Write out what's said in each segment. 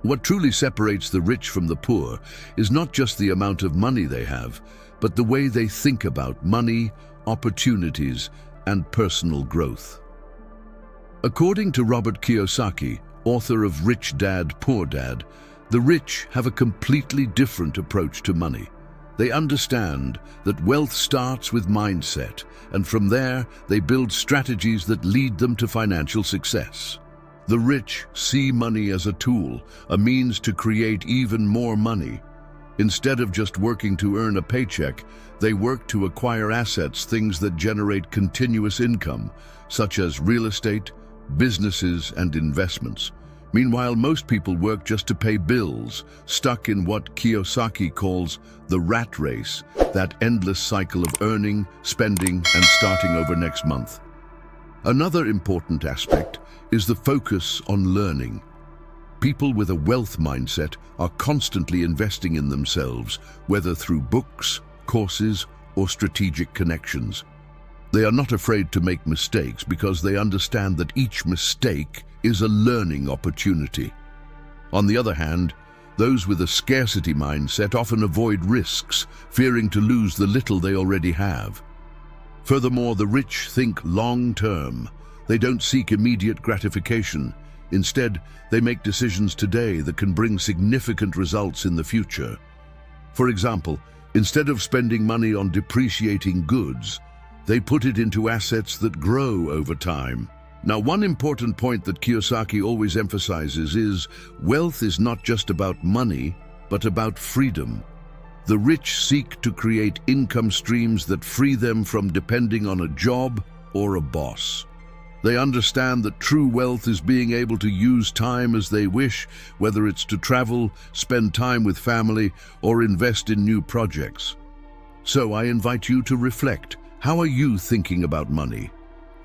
What truly separates the rich from the poor is not just the amount of money they have, but the way they think about money, opportunities, and personal growth. According to Robert Kiyosaki, author of Rich Dad, Poor Dad, the rich have a completely different approach to money. They understand that wealth starts with mindset, and from there they build strategies that lead them to financial success. The rich see money as a tool, a means to create even more money. Instead of just working to earn a paycheck, they work to acquire assets, things that generate continuous income, such as real estate, businesses, and investments. Meanwhile, most people work just to pay bills, stuck in what Kiyosaki calls the rat race, that endless cycle of earning, spending, and starting over next month. Another important aspect is the focus on learning. People with a wealth mindset are constantly investing in themselves, whether through books, courses, or strategic connections. They are not afraid to make mistakes because they understand that each mistake is a learning opportunity. On the other hand, those with a scarcity mindset often avoid risks, fearing to lose the little they already have. Furthermore, the rich think long-term. They don't seek immediate gratification. Instead, they make decisions today that can bring significant results in the future. For example, instead of spending money on depreciating goods, they put it into assets that grow over time. Now, one important point that Kiyosaki always emphasizes is wealth is not just about money, but about freedom. The rich seek to create income streams that free them from depending on a job or a boss. They understand that true wealth is being able to use time as they wish, whether it's to travel, spend time with family, or invest in new projects. So I invite you to reflect. How are you thinking about money?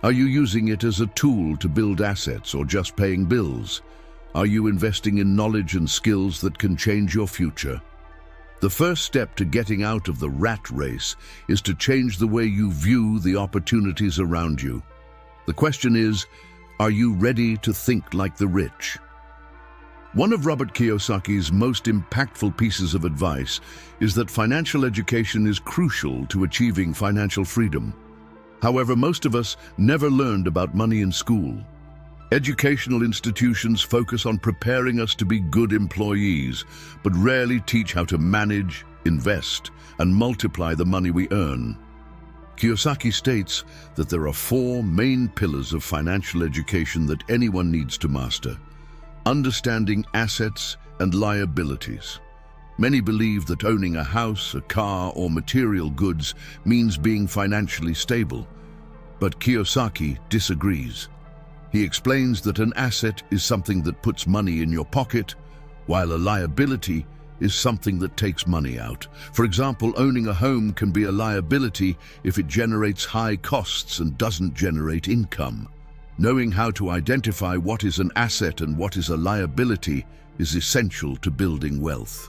Are you using it as a tool to build assets or just paying bills? Are you investing in knowledge and skills that can change your future? The first step to getting out of the rat race is to change the way you view the opportunities around you. The question is, are you ready to think like the rich? One of Robert Kiyosaki's most impactful pieces of advice is that financial education is crucial to achieving financial freedom. However, most of us never learned about money in school. Educational institutions focus on preparing us to be good employees, but rarely teach how to manage, invest, and multiply the money we earn. Kiyosaki states that there are 4 main pillars of financial education that anyone needs to master. Understanding assets and liabilities. Many believe that owning a house, a car, or material goods means being financially stable, but Kiyosaki disagrees. He explains that an asset is something that puts money in your pocket, while a liability is something that takes money out. For example, owning a home can be a liability if it generates high costs and doesn't generate income. Knowing how to identify what is an asset and what is a liability is essential to building wealth.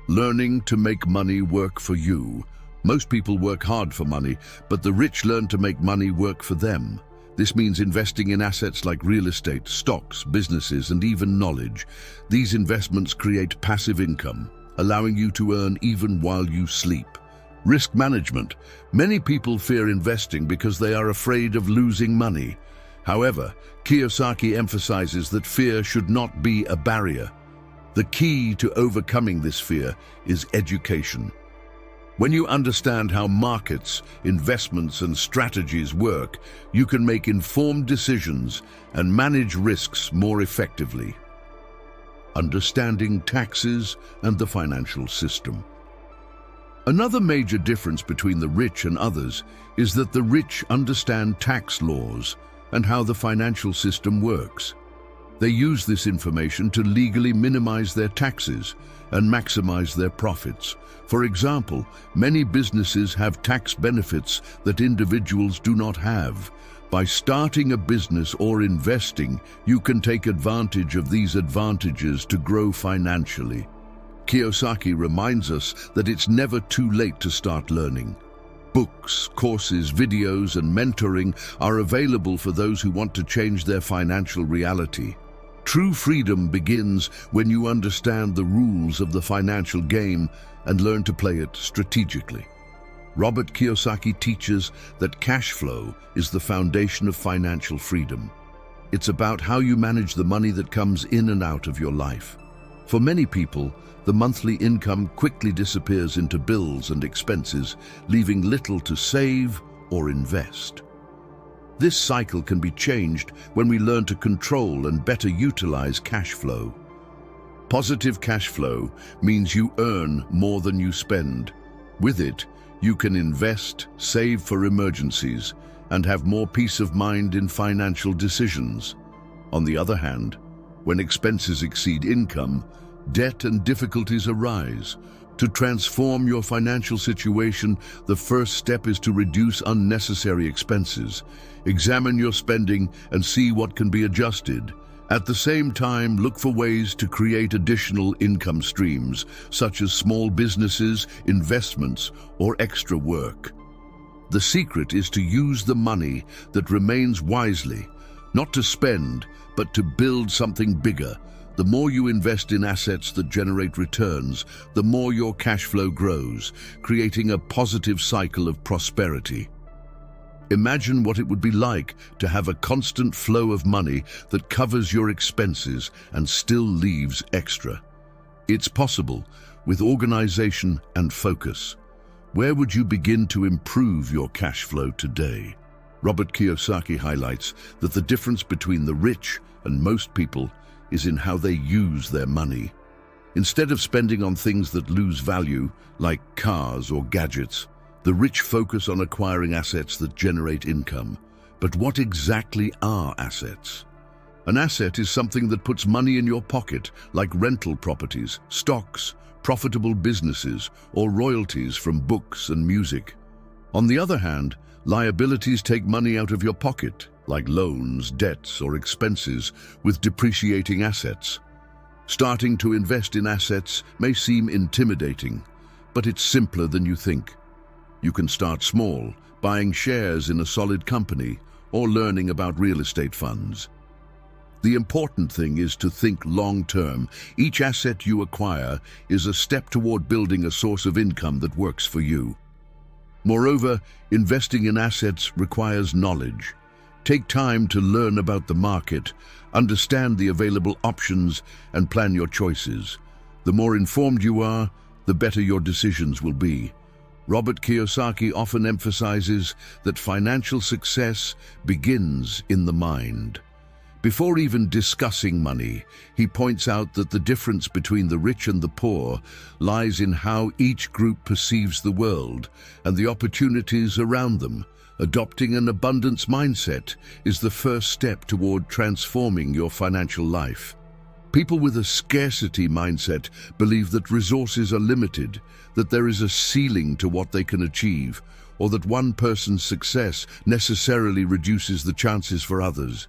Learning to make money work for you. Most people work hard for money, but the rich learn to make money work for them. This means investing in assets like real estate, stocks, businesses, and even knowledge. These investments create passive income, allowing you to earn even while you sleep. Risk management. Many people fear investing because they are afraid of losing money. However, Kiyosaki emphasizes that fear should not be a barrier. The key to overcoming this fear is education. When you understand how markets, investments, and strategies work, you can make informed decisions and manage risks more effectively. Understanding taxes and the financial system. Another major difference between the rich and others is that the rich understand tax laws and how the financial system works. They use this information to legally minimize their taxes and maximize their profits. For example, many businesses have tax benefits that individuals do not have. By starting a business or investing, you can take advantage of these advantages to grow financially. Kiyosaki reminds us that it's never too late to start learning. Books, courses, videos, and mentoring are available for those who want to change their financial reality. True freedom begins when you understand the rules of the financial game and learn to play it strategically. Robert Kiyosaki teaches that cash flow is the foundation of financial freedom. It's about how you manage the money that comes in and out of your life. For many people, the monthly income quickly disappears into bills and expenses, leaving little to save or invest. This cycle can be changed when we learn to control and better utilize cash flow. Positive cash flow means you earn more than you spend. With it, you can invest, save for emergencies, and have more peace of mind in financial decisions. On the other hand, when expenses exceed income, debt and difficulties arise. To transform your financial situation, the first step is to reduce unnecessary expenses. Examine your spending and see what can be adjusted. At the same time, look for ways to create additional income streams, such as small businesses, investments, or extra work. The secret is to use the money that remains wisely, not to spend, but to build something bigger. The more you invest in assets that generate returns, the more your cash flow grows, creating a positive cycle of prosperity. Imagine what it would be like to have a constant flow of money that covers your expenses and still leaves extra. It's possible with organization and focus. Where would you begin to improve your cash flow today? Robert Kiyosaki highlights that the difference between the rich and most people is in how they use their money. Instead of spending on things that lose value, like cars or gadgets, the rich focus on acquiring assets that generate income. But what exactly are assets? An asset is something that puts money in your pocket, like rental properties, stocks, profitable businesses, or royalties from books and music. On the other hand, liabilities take money out of your pocket, like loans, debts, or expenses with depreciating assets. Starting to invest in assets may seem intimidating, but it's simpler than you think. You can start small, buying shares in a solid company, or learning about real estate funds. The important thing is to think long-term. Each asset you acquire is a step toward building a source of income that works for you. Moreover, investing in assets requires knowledge. Take time to learn about the market, understand the available options, and plan your choices. The more informed you are, the better your decisions will be. Robert Kiyosaki often emphasizes that financial success begins in the mind. Before even discussing money, he points out that the difference between the rich and the poor lies in how each group perceives the world and the opportunities around them. Adopting an abundance mindset is the first step toward transforming your financial life. People with a scarcity mindset believe that resources are limited, that there is a ceiling to what they can achieve, or that one person's success necessarily reduces the chances for others.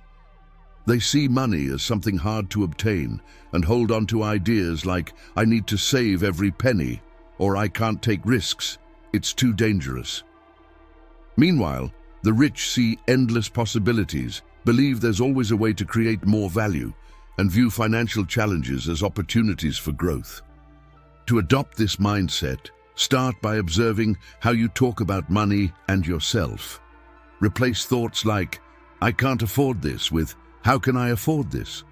They see money as something hard to obtain and hold on to ideas like, "I need to save every penny," or "I can't take risks. It's too dangerous." Meanwhile, the rich see endless possibilities, believe there's always a way to create more value, and view financial challenges as opportunities for growth. To adopt this mindset, start by observing how you talk about money and yourself. Replace thoughts like, "I can't afford this," with, "How can I afford this?"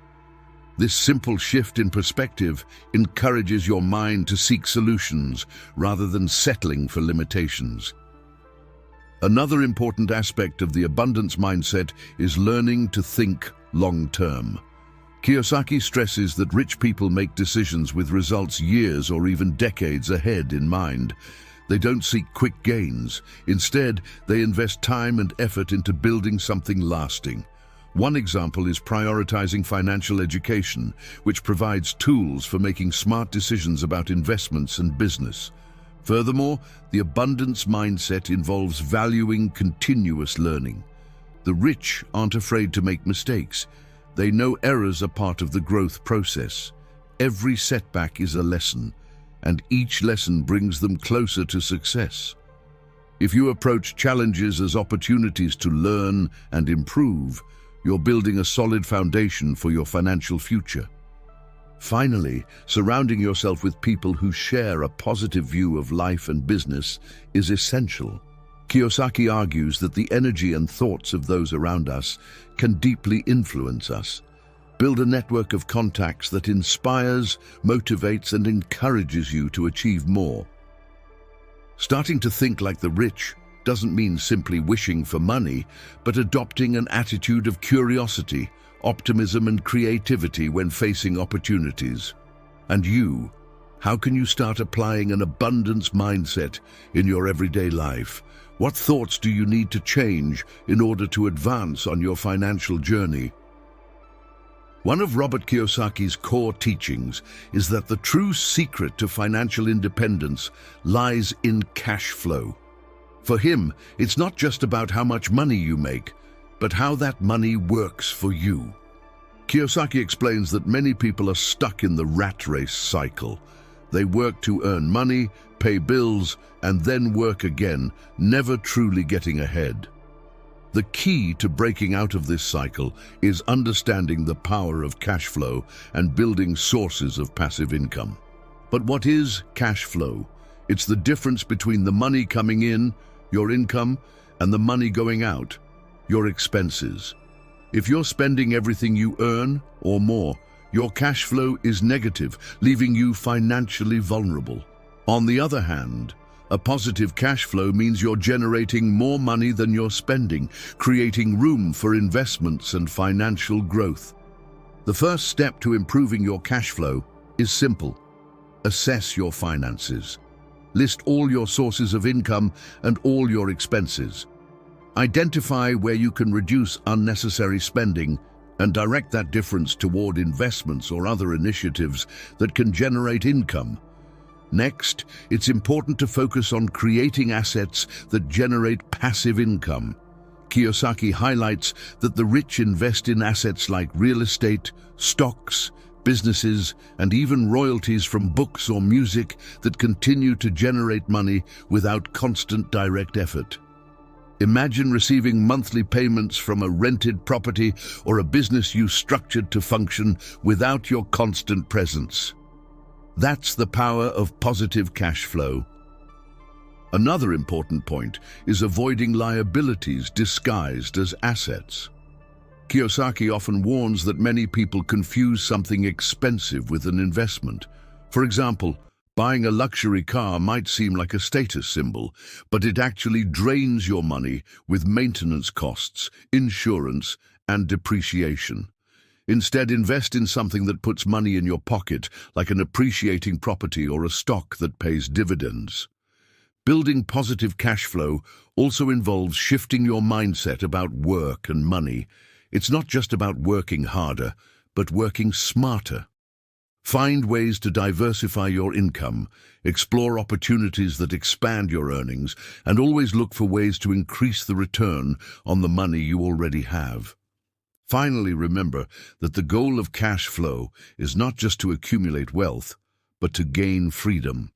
This simple shift in perspective encourages your mind to seek solutions rather than settling for limitations. Another important aspect of the abundance mindset is learning to think long-term. Kiyosaki stresses that rich people make decisions with results years or even decades ahead in mind. They don't seek quick gains. Instead, they invest time and effort into building something lasting. One example is prioritizing financial education, which provides tools for making smart decisions about investments and business. Furthermore, the abundance mindset involves valuing continuous learning. The rich aren't afraid to make mistakes. They know errors are part of the growth process. Every setback is a lesson, and each lesson brings them closer to success. If you approach challenges as opportunities to learn and improve, you're building a solid foundation for your financial future. Finally, surrounding yourself with people who share a positive view of life and business is essential. Kiyosaki argues that the energy and thoughts of those around us can deeply influence us. Build a network of contacts that inspires, motivates, and encourages you to achieve more. Starting to think like the rich doesn't mean simply wishing for money, but adopting an attitude of curiosity, optimism, and creativity when facing opportunities. And you, how can you start applying an abundance mindset in your everyday life? What thoughts do you need to change in order to advance on your financial journey? One of Robert Kiyosaki's core teachings is that the true secret to financial independence lies in cash flow. For him, it's not just about how much money you make, but how that money works for you. Kiyosaki explains that many people are stuck in the rat race cycle. They work to earn money, pay bills, and then work again, never truly getting ahead. The key to breaking out of this cycle is understanding the power of cash flow and building sources of passive income. But what is cash flow? It's the difference between the money coming in, your income, and the money going out, your expenses. If you're spending everything you earn or more, your cash flow is negative, leaving you financially vulnerable. On the other hand, a positive cash flow means you're generating more money than you're spending, creating room for investments and financial growth. The first step to improving your cash flow is simple. Assess your finances. List all your sources of income and all your expenses. Identify where you can reduce unnecessary spending and direct that difference toward investments or other initiatives that can generate income. Next, it's important to focus on creating assets that generate passive income. Kiyosaki highlights that the rich invest in assets like real estate, stocks, businesses, and even royalties from books or music that continue to generate money without constant direct effort. Imagine receiving monthly payments from a rented property or a business you structured to function without your constant presence. That's the power of positive cash flow. Another important point is avoiding liabilities disguised as assets. Kiyosaki often warns that many people confuse something expensive with an investment. For example, buying a luxury car might seem like a status symbol, but it actually drains your money with maintenance costs, insurance, and depreciation. Instead, invest in something that puts money in your pocket, like an appreciating property or a stock that pays dividends. Building positive cash flow also involves shifting your mindset about work and money. It's not just about working harder, but working smarter. Find ways to diversify your income, explore opportunities that expand your earnings, and always look for ways to increase the return on the money you already have. Finally, remember that the goal of cash flow is not just to accumulate wealth, but to gain freedom.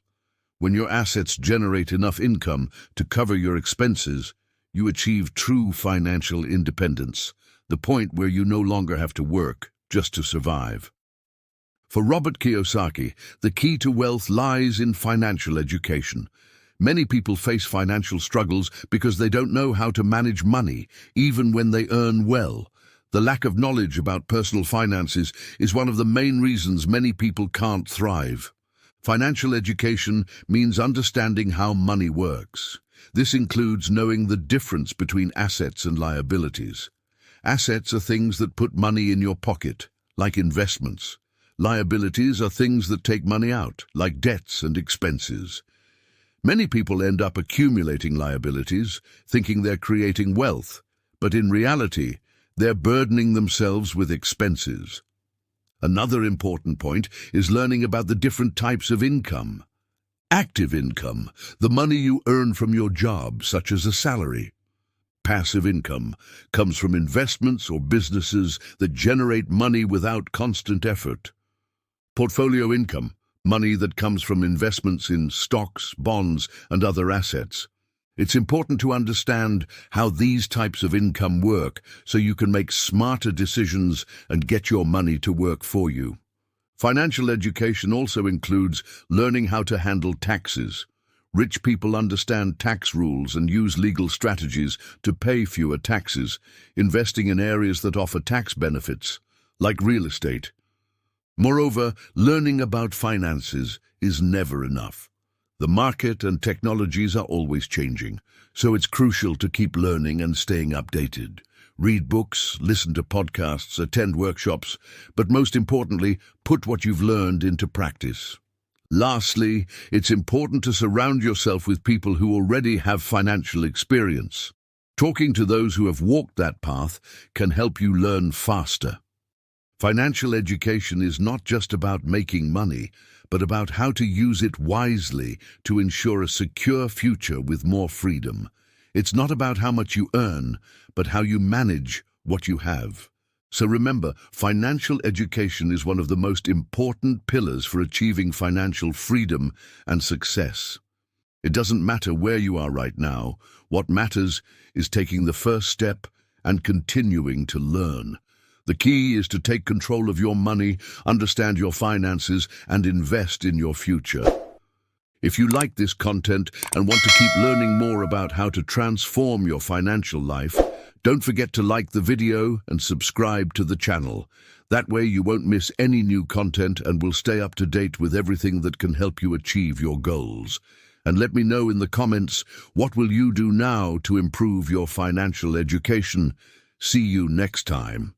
When your assets generate enough income to cover your expenses, you achieve true financial independence, the point where you no longer have to work just to survive. For Robert Kiyosaki, the key to wealth lies in financial education. Many people face financial struggles because they don't know how to manage money, even when they earn well. The lack of knowledge about personal finances is one of the main reasons many people can't thrive. Financial education means understanding how money works. This includes knowing the difference between assets and liabilities. Assets are things that put money in your pocket, like investments. Liabilities are things that take money out, like debts and expenses. Many people end up accumulating liabilities, thinking they're creating wealth, but in reality, they're burdening themselves with expenses. Another important point is learning about the different types of income. Active income, the money you earn from your job, such as a salary. Passive income comes from investments or businesses that generate money without constant effort. Portfolio income, money that comes from investments in stocks, bonds, and other assets. It's important to understand how these types of income work so you can make smarter decisions and get your money to work for you. Financial education also includes learning how to handle taxes. Rich people understand tax rules and use legal strategies to pay fewer taxes, investing in areas that offer tax benefits, like real estate. Moreover, learning about finances is never enough. The market and technologies are always changing, so it's crucial to keep learning and staying updated. Read books, listen to podcasts, attend workshops, but most importantly, put what you've learned into practice. Lastly, it's important to surround yourself with people who already have financial experience. Talking to those who have walked that path can help you learn faster. Financial education is not just about making money, but about how to use it wisely to ensure a secure future with more freedom. It's not about how much you earn, but how you manage what you have. So remember, financial education is one of the most important pillars for achieving financial freedom and success. It doesn't matter where you are right now. What matters is taking the first step and continuing to learn. The key is to take control of your money, understand your finances, and invest in your future. If you like this content and want to keep learning more about how to transform your financial life, don't forget to like the video and subscribe to the channel. That way you won't miss any new content and will stay up to date with everything that can help you achieve your goals. And let me know in the comments, what will you do now to improve your financial education? See you next time.